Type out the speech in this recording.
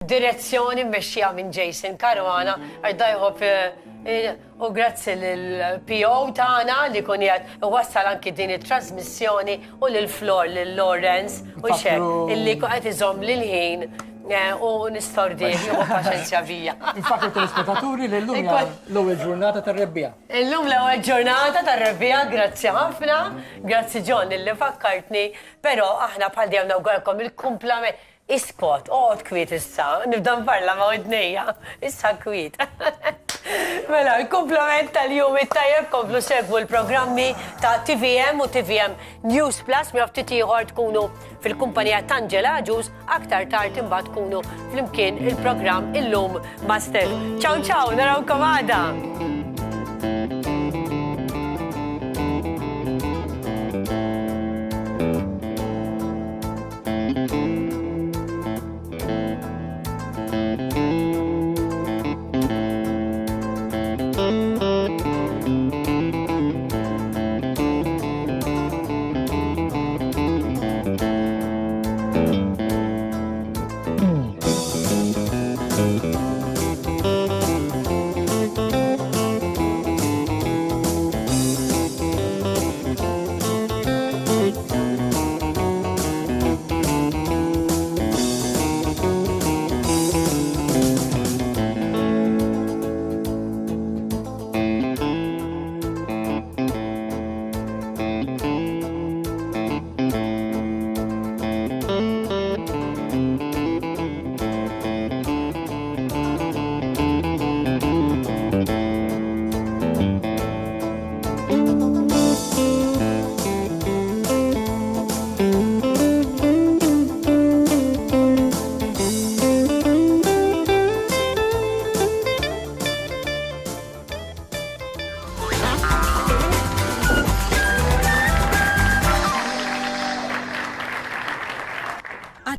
direzzjoni mmexxija minn Jason Caruana, għajdajħob u grazzi l-PO tagħna li kun jgħid wassal anki din it-trasmissjoni u l-Flor, l-Lawrence u xek, illi kun qed iżomm lil-ħin u nistordi u paċenzja vija. Infakru telespettaturi li l-lum l-ewwel ġurnata tar-rebbija. Illum l-ewwel ġurnata tar-rebbija, grazzi ħafna, grazzi John illi fakkartni, però aħna bħal dejjem nawgurkom il-kumplament. Iskot, kwit issa, nibda nparla ma' id-nejja, issa kwit. Mela, il-komplement tal-jum it-tajjeb komplu segwu l-programmi ta' TVM u TVM News Plus mi ftit ieħor tkunu fil-kumpanija Tangela Ġus, aktar tard imbagħad tkunu flimkien il-programm illum ma' Stef. Ciao ciao, narawkom għada!